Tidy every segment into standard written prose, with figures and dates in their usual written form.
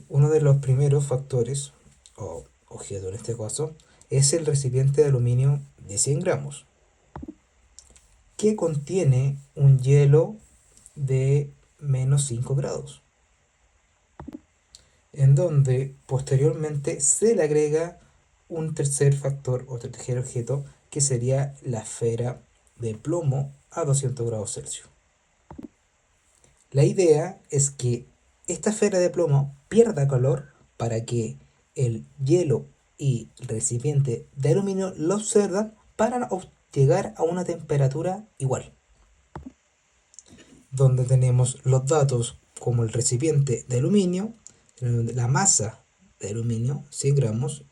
Uno de los primeros factores, o objeto en este caso, es el recipiente de aluminio de 100 gramos, que contiene un hielo de -5 grados, en donde posteriormente se le agrega un tercer factor o tercer objeto, que sería la esfera de plomo a 200 grados Celsius. La idea es que esta esfera de plomo pierda calor para que el hielo y el recipiente de aluminio lo absorban para llegar a una temperatura igual, donde tenemos los datos como el recipiente de aluminio, la masa de aluminio 100 gramos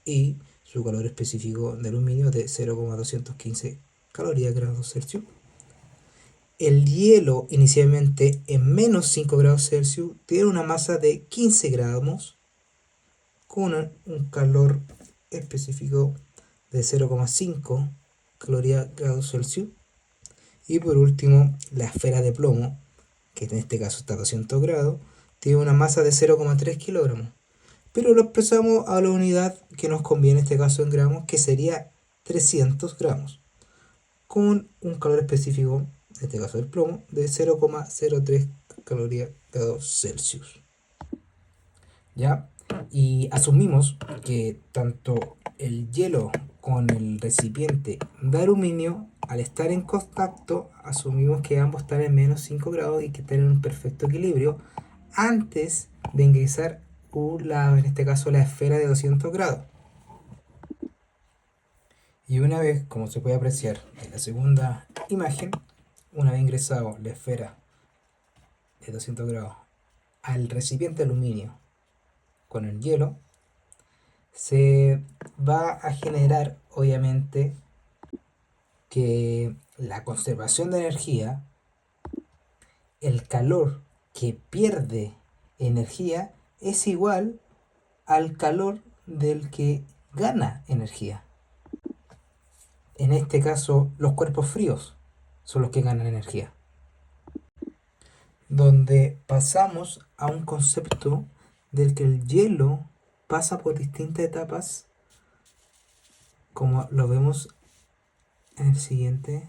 y su calor específico de aluminio de 0,215 calorías grados Celsius. El hielo inicialmente en -5 grados Celsius tiene una masa de 15 gramos con un calor específico de 0,5 calorías grados Celsius. Y por último, la esfera de plomo, que en este caso está a 200 grados, tiene una masa de 0,3 kilogramos. Pero lo expresamos a la unidad que nos conviene, en este caso en gramos, que sería 300 gramos, con un calor específico, en este caso del plomo, de 0,03 calorías grados Celsius. ¿Ya? Y asumimos que tanto el hielo con el recipiente de aluminio, al estar en contacto, asumimos que ambos están en -5 grados y que están en un perfecto equilibrio antes de ingresar en este caso la esfera de 200 grados. Y una vez, como se puede apreciar en la segunda imagen, una vez ingresado la esfera de 200 grados al recipiente de aluminio con el hielo, se va a generar obviamente que la conservación de energía, el calor que pierde energía, es igual al calor del que gana energía. En este caso, los cuerpos fríos son los que ganan energía. Donde pasamos a un concepto del que el hielo pasa por distintas etapas, como lo vemos en el siguiente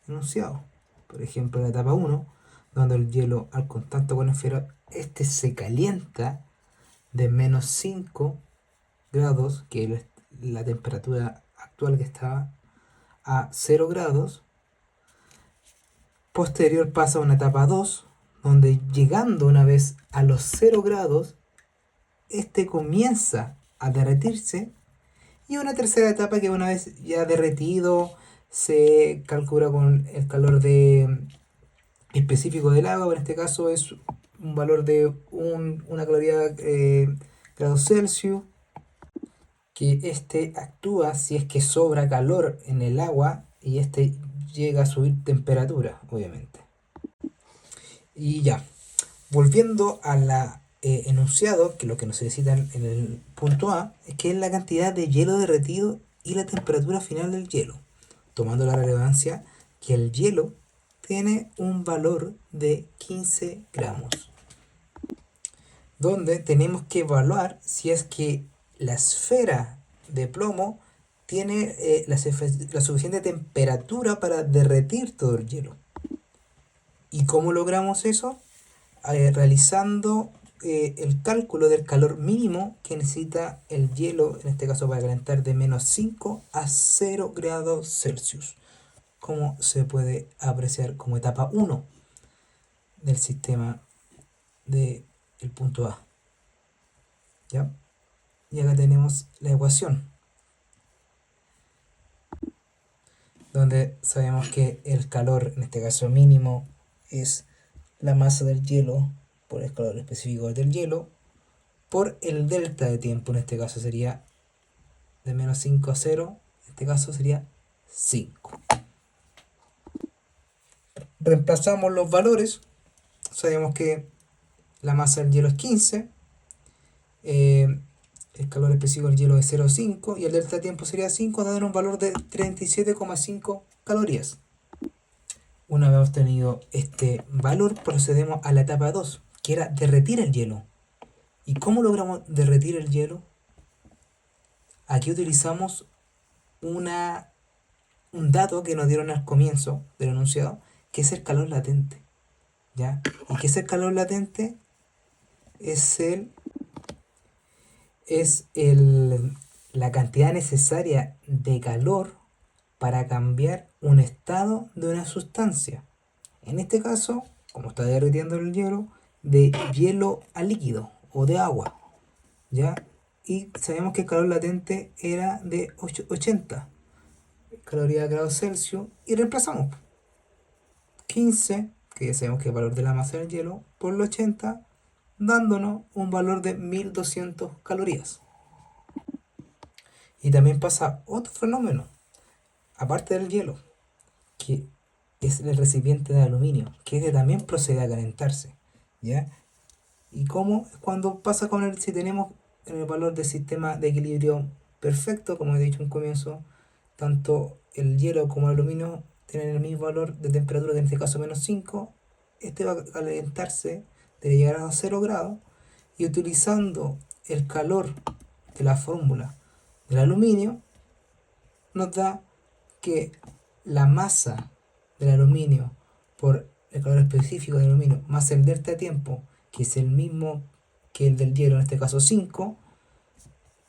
enunciado. Por ejemplo, la etapa 1, donde el hielo al contacto con la esfera, este se calienta de -5 grados, que es la temperatura actual que está, a 0 grados. Posterior pasa a una etapa 2, donde llegando una vez a los 0 grados, este comienza a derretirse. Y una tercera etapa que una vez ya derretido, se calcula con el calor específico del agua. En este caso es un valor de una caloría grados Celsius, que este actúa si es que sobra calor en el agua y este llega a subir temperatura, obviamente. Y ya, volviendo a la enunciado, que lo que nos necesitan en el punto A es que es la cantidad de hielo derretido y la temperatura final del hielo, tomando la relevancia que el hielo tiene un valor de 15 gramos, donde tenemos que evaluar si es que la esfera de plomo tiene la suficiente temperatura para derretir todo el hielo. ¿Y cómo logramos eso? Realizando el cálculo del calor mínimo que necesita el hielo, en este caso para calentar de -5 a 0 grados Celsius, como se puede apreciar como etapa 1 del sistema del punto A. ¿Ya? Y acá tenemos la ecuación, donde sabemos que el calor, en este caso mínimo, es la masa del hielo por el calor específico del hielo por el delta de tiempo, en este caso sería de -5 a 0, en este caso sería 5. Reemplazamos los valores, sabemos que la masa del hielo es 15, el calor específico del hielo es 0,5 y el delta de tiempo sería 5, dando un valor de 37,5 calorías. Una vez obtenido este valor, procedemos a la etapa 2, que era derretir el hielo. ¿Y cómo logramos derretir el hielo? Aquí utilizamos un dato que nos dieron al comienzo del enunciado, que es el calor latente. ¿Ya? ¿Y qué es el calor latente? Es la cantidad necesaria de calor para cambiar un estado de una sustancia. En este caso, como está derritiendo el hielo, de hielo a líquido o de agua. ¿Ya? Y sabemos que el calor latente era de 80 calorías grados Celsius y reemplazamos 15, que ya sabemos que es el valor de la masa del hielo, por los 80, dándonos un valor de 1200 calorías. Y también pasa otro fenómeno, aparte del hielo, que es el recipiente de aluminio, que también procede a calentarse. ¿Ya? ¿Y cómo? Cuando pasa con si tenemos el valor del sistema de equilibrio perfecto, como he dicho en un comienzo, tanto el hielo como el aluminio tienen el mismo valor de temperatura, que en este caso -5, este va a calentarse, debe llegar a 0 grados, y utilizando el calor de la fórmula del aluminio, nos da que la masa del aluminio por el calor específico del aluminio más el delta de tiempo, que es el mismo que el del hielo, en este caso 5,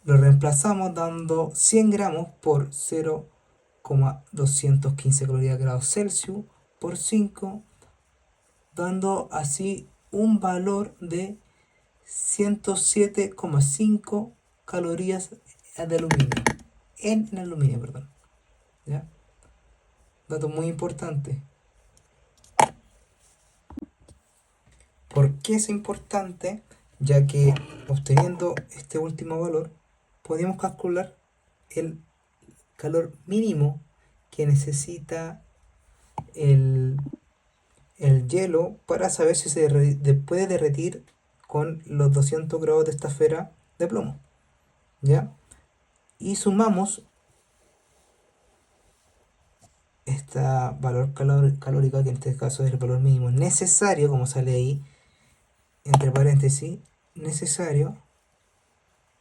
lo reemplazamos dando 100 gramos por 0,215 calorías grados Celsius por 5, dando así un valor de 107,5 calorías de aluminio, en el aluminio, perdón. ¿Ya? Dato muy importante. ¿Por qué es importante? Ya que obteniendo este último valor, podemos calcular el calor mínimo que necesita el, el hielo para saber si se puede derretir con los 200 grados de esta esfera de plomo. ¿Ya? Y sumamos este valor calórico, que en este caso es el valor mínimo necesario, como sale ahí, entre paréntesis, necesario,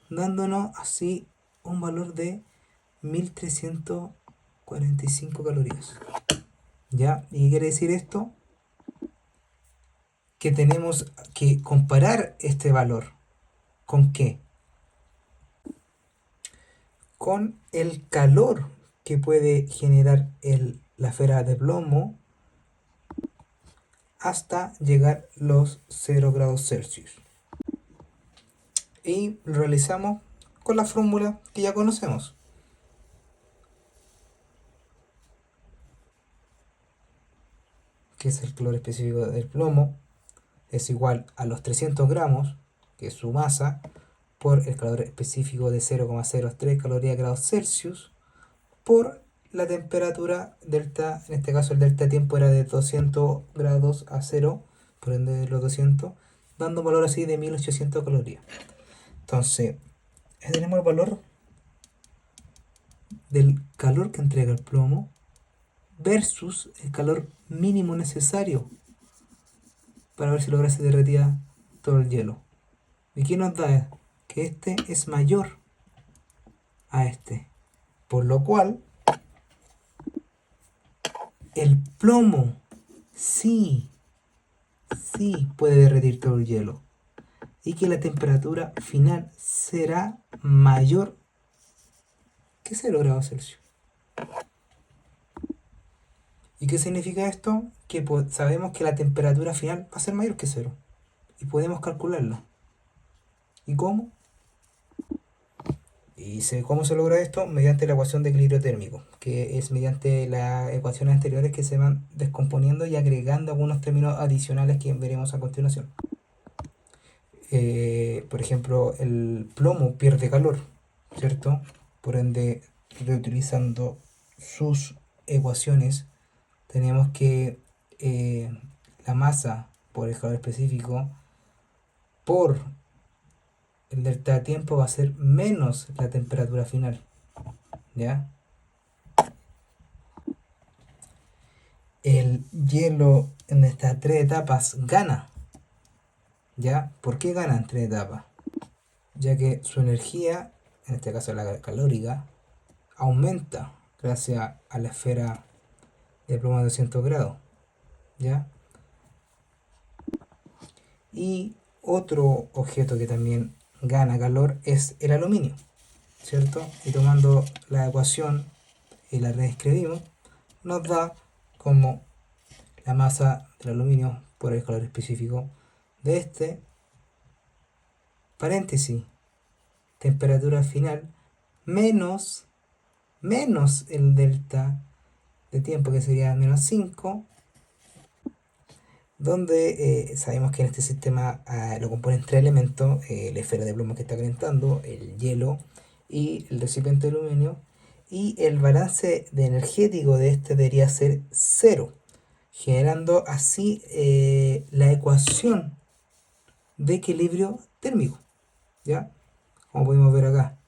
dándonos así un valor de 1345 calorías. ¿Ya? ¿Y qué quiere decir esto? Que tenemos que comparar este valor. ¿Con qué? Con el calor que puede generar la esfera de plomo hasta llegar los 0 grados Celsius. Y lo realizamos con la fórmula que ya conocemos. Que es el calor específico del plomo, es igual a los 300 gramos, que es su masa, por el calor específico de 0,03 calorías grados Celsius, por la temperatura delta, en este caso el delta de tiempo era de 200 grados a 0, por ende de los 200, dando un valor así de 1800 calorías. Entonces, tenemos el valor del calor que entrega el plomo versus el calor mínimo necesario para ver si lograse derretir todo el hielo. ¿Y qué nos da? Que este es mayor a este. Por lo cual, el plomo sí puede derretir todo el hielo. Y que la temperatura final será mayor que 0 grados Celsius. ¿Y qué significa esto? Que sabemos que la temperatura final va a ser mayor que 0. Y podemos calcularlo. ¿Y cómo? ¿Y cómo se logra esto? Mediante la ecuación de equilibrio térmico, que es mediante las ecuaciones anteriores que se van descomponiendo y agregando algunos términos adicionales que veremos a continuación. Por ejemplo, el plomo pierde calor, ¿cierto? Por ende, reutilizando sus ecuaciones, tenemos que la masa por el calor específico por el delta de tiempo va a ser menos la temperatura final. ¿Ya? El hielo en estas tres etapas gana. ¿Ya? ¿Por qué gana en tres etapas? ya que su energía, en este caso la calórica, aumenta gracias a la esfera de plomo de 200 grados, ¿ya? Y otro objeto que también gana calor es el aluminio, ¿cierto? Y tomando la ecuación y la reescribimos, nos da como la masa del aluminio por el calor específico de este, paréntesis, temperatura final, menos, menos el delta de tiempo que sería menos 5, donde sabemos que en este sistema lo componen tres elementos, la esfera de plomo que está calentando, el hielo y el recipiente de aluminio, y el balance de energético de este debería ser cero, generando así la ecuación de equilibrio térmico, ¿ya? Como podemos ver acá.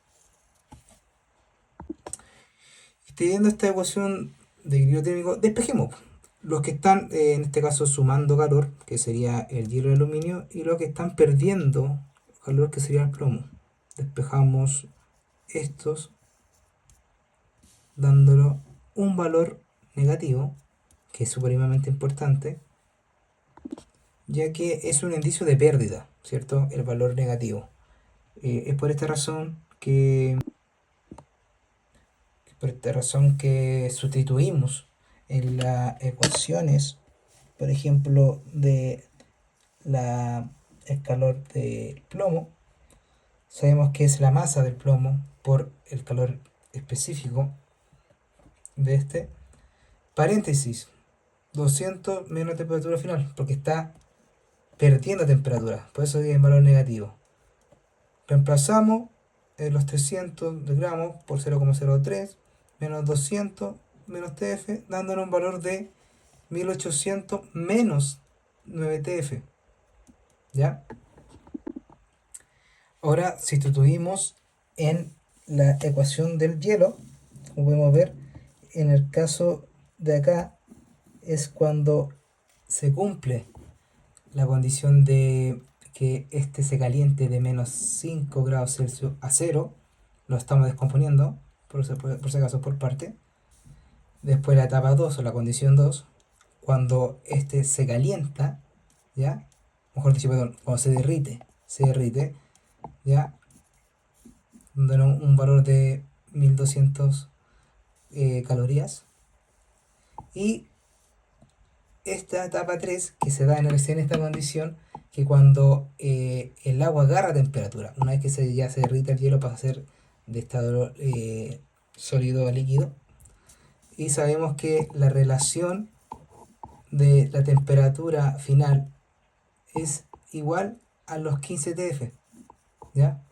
Teniendo esta ecuación de equilibrio térmico, despejemos los que están, en este caso, sumando calor, que sería el hielo y el aluminio, y los que están perdiendo calor, que sería el plomo. Despejamos estos, dándolo un valor negativo, que es supremamente importante, ya que es un indicio de pérdida, ¿cierto? El valor negativo. Es por esta razón que sustituimos en las ecuaciones, por ejemplo, de el calor del plomo, sabemos que es la masa del plomo por el calor específico de este, paréntesis, 200 menos temperatura final, porque está perdiendo temperatura, por eso es valor negativo. Reemplazamos los 300 de gramos por 0,03 menos 200 menos TF, dándonos un valor de 1800 menos 9 TF. ¿Ya? Ahora sustituimos en la ecuación del hielo, como podemos ver, en el caso de acá es cuando se cumple la condición de que este se caliente de menos 5 grados Celsius a cero, lo estamos descomponiendo, por si acaso por parte. Después la etapa 2 o la condición 2, cuando este se calienta, ¿ya? Mejor dicho, perdón, cuando se derrite, ¿ya? Dando un valor de 1200 calorías. Y esta etapa 3 que se da en esta condición, que cuando el agua agarra temperatura, una vez que ya se derrite el hielo pasa a ser de estado sólido a líquido, y sabemos que la relación de la temperatura final es igual a los 15 TF, ¿ya?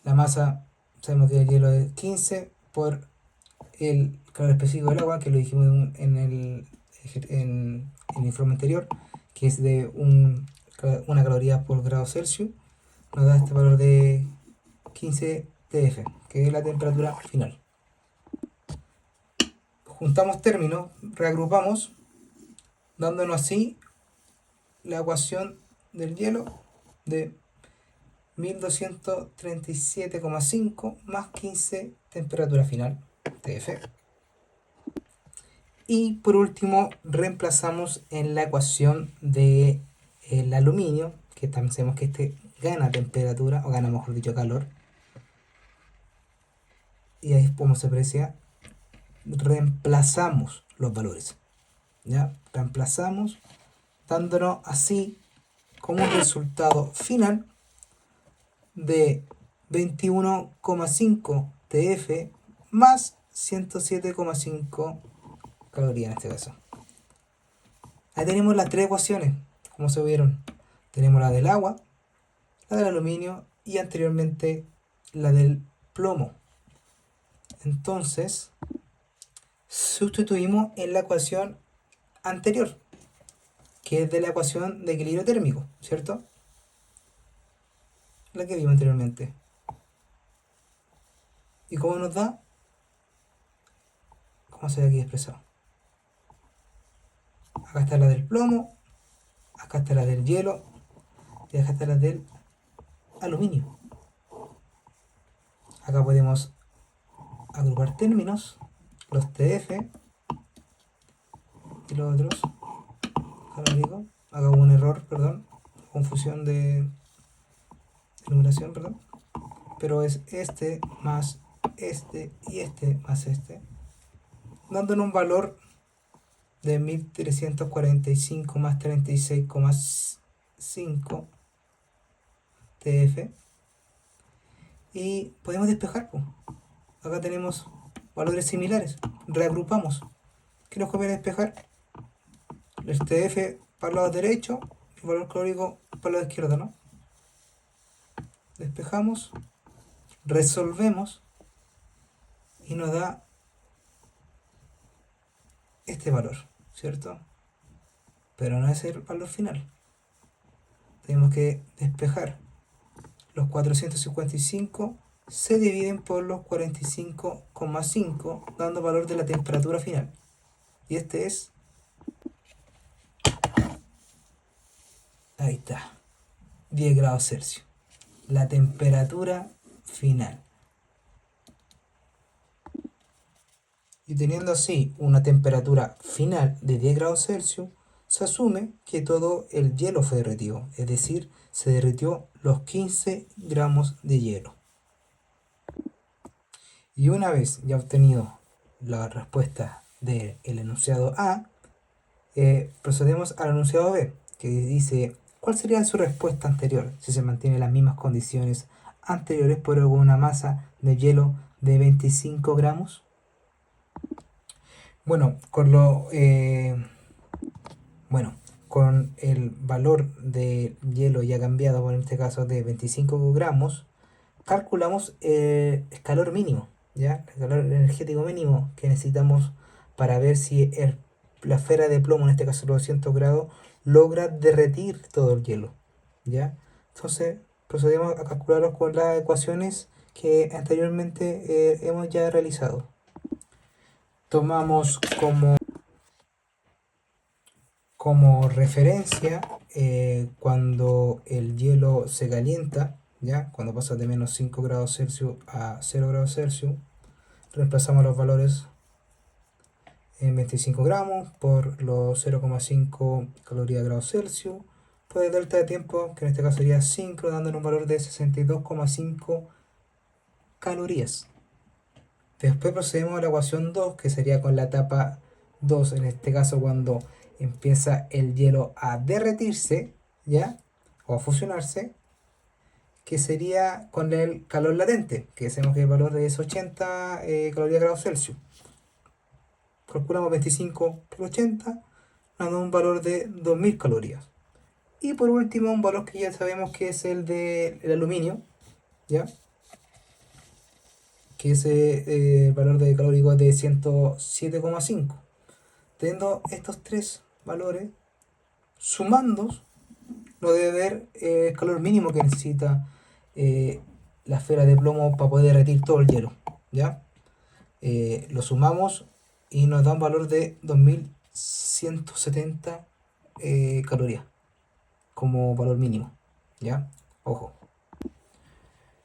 La masa, sabemos que el hielo es 15 por el calor específico del agua, que lo dijimos en el informe anterior, que es de una caloría por grado Celsius, nos da este valor de 15 TF, que es la temperatura final. Juntamos términos, reagrupamos, dándonos así la ecuación del hielo de 1237,5 más 15 temperatura final, TF. Y por último reemplazamos en la ecuación del aluminio, que también sabemos que este gana temperatura, o gana mejor dicho calor. Y ahí como se aprecia, reemplazamos los valores. ¿Ya? Reemplazamos, dándonos así como un resultado final de 21,5 TF más 107,5 calorías en este caso. Ahí tenemos las tres ecuaciones, como se vieron. Tenemos la del agua, la del aluminio y anteriormente la del plomo. Entonces, sustituimos en la ecuación anterior, que es de la ecuación de equilibrio térmico, ¿cierto? La que vimos anteriormente. ¿Y cómo nos da? ¿Cómo se ve aquí expresado? Acá está la del plomo, acá está la del hielo y acá está la del aluminio. Acá podemos agrupar términos, los TF y los otros calóricos. Acá hubo un error, perdón, confusión de numeración, perdón, pero es este más este y este más este, dándonos un valor de 1345 más 36,5 TF. Y podemos despejar, pues. Acá tenemos valores similares, reagrupamos. ¿Qué nos conviene despejar? El TF para el lado derecho y el valor calórico para el lado izquierdo, ¿no? Despejamos, resolvemos y nos da este valor, ¿cierto? Pero no es el valor final. Tenemos que despejar. Los 455 se dividen por los 45,5, dando valor de la temperatura final. Y este es... ahí está. 10 grados Celsius. La temperatura final. Y teniendo así una temperatura final de 10 grados Celsius, se asume que todo el hielo fue derretido, es decir, se derritió los 15 gramos de hielo. Y una vez ya obtenido la respuesta del enunciado A, procedemos al enunciado B, que dice cuál sería su respuesta anterior si se mantienen las mismas condiciones anteriores pero con una masa de hielo de 25 gramos. Bueno, con el valor de hielo ya cambiado, por este caso de 25 gramos, calculamos el calor mínimo, ¿ya? El calor energético mínimo que necesitamos para ver si la esfera de plomo, en este caso los 200 grados, logra derretir todo el hielo, ¿ya? Entonces procedemos a calcularlos con las ecuaciones que anteriormente hemos ya realizado. Tomamos como referencia cuando el hielo se calienta, ¿ya? Cuando pasa de menos 5 grados Celsius a 0 grados Celsius, reemplazamos los valores en 25 gramos por los 0,5 calorías grados Celsius por el delta de tiempo, que en este caso sería 5, dándonos un valor de 62,5 calorías. Después procedemos a la ecuación 2, que sería con la etapa 2, en este caso cuando empieza el hielo a derretirse, ¿ya? O a fusionarse, que sería con el calor latente, que sabemos que el valor es 80 calorías grados Celsius. Calculamos 25 por 80, nos da un valor de 2000 calorías. Y por último, un valor que ya sabemos que es el del aluminio, ¿ya? Que es el valor de calórico de 107,5. Teniendo estos tres valores, sumando, nos debe ver el calor mínimo que necesita la esfera de plomo para poder derretir todo el hielo, ¿ya? Lo sumamos y nos da un valor de 2170 calorías como valor mínimo, ¿ya? Ojo,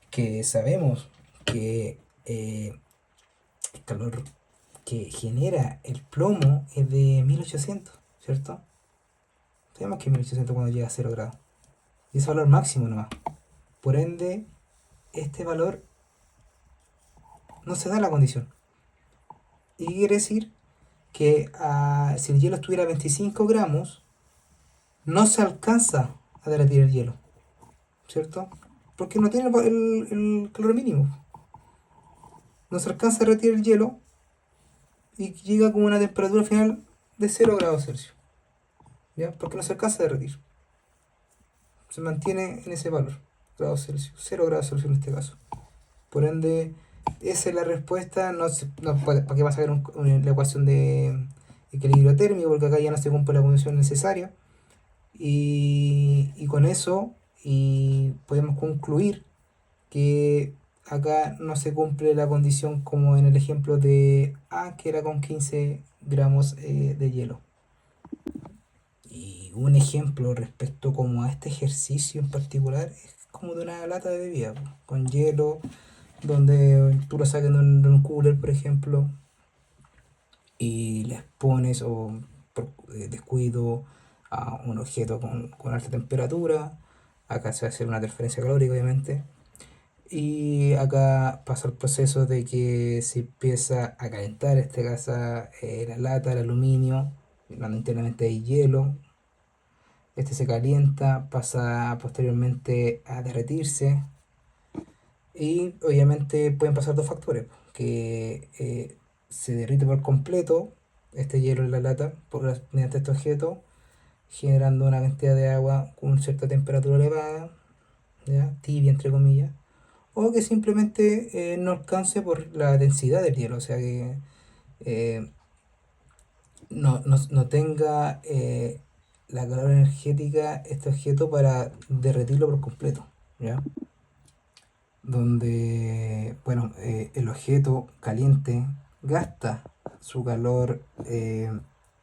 que sabemos que el calor que genera el plomo es de 1800, ¿cierto? Sabemos que 1800 cuando llega a 0 grados. Y es valor máximo nomás. Por ende, este valor no se da en la condición. Y quiere decir que si el hielo estuviera a 25 gramos, no se alcanza a derretir el hielo, ¿cierto? Porque no tiene el calor mínimo. No se alcanza a derretir el hielo y llega con una temperatura final de 0 grados Celsius, ¿ya? Porque no se alcanza a derretir. Se mantiene en ese valor, grados Celsius, 0 grados Celsius en este caso. Por ende, esa es la respuesta. ¿Para qué va a sacar la ecuación de equilibrio térmico? Porque acá ya no se cumple la condición necesaria. Y con eso podemos concluir que acá no se cumple la condición como en el ejemplo de A, que era con 15 gramos de hielo. Y un ejemplo respecto como a este ejercicio en particular es como de una lata de bebida, po, con hielo, donde tú lo sacas de un cooler, por ejemplo, y les pones o por descuido a un objeto con alta temperatura. Acá se va a hacer una transferencia calórica, obviamente. Y acá pasa el proceso de que se empieza a calentar este gas, la lata, el aluminio, cuando internamente hay hielo. Este se calienta, pasa posteriormente a derretirse y obviamente pueden pasar dos factores, que se derrite por completo este hielo en la lata mediante este objeto, generando una cantidad de agua con cierta temperatura elevada, ¿ya? Tibia entre comillas, o que simplemente no alcance por la densidad del hielo, o sea que eh, no tenga la calor energética este objeto para derretirlo por completo, ¿ya? Donde, bueno, el objeto caliente gasta su calor,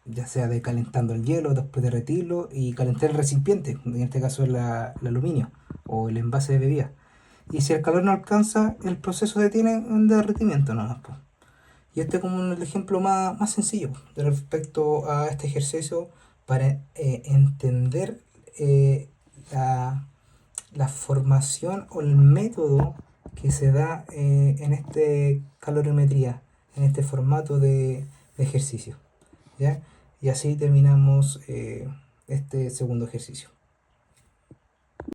ya sea de calentando el hielo, después de derretirlo y calentar el recipiente, en este caso el aluminio o el envase de bebida. Y si el calor no alcanza, el proceso se detiene en derretimiento nomás, pues. Y este es como el ejemplo más sencillo de respecto a este ejercicio para entender eh, la, la formación o el método que se da en este calorimetría, en este formato de ejercicio. ¿Ya? Y así terminamos este segundo ejercicio.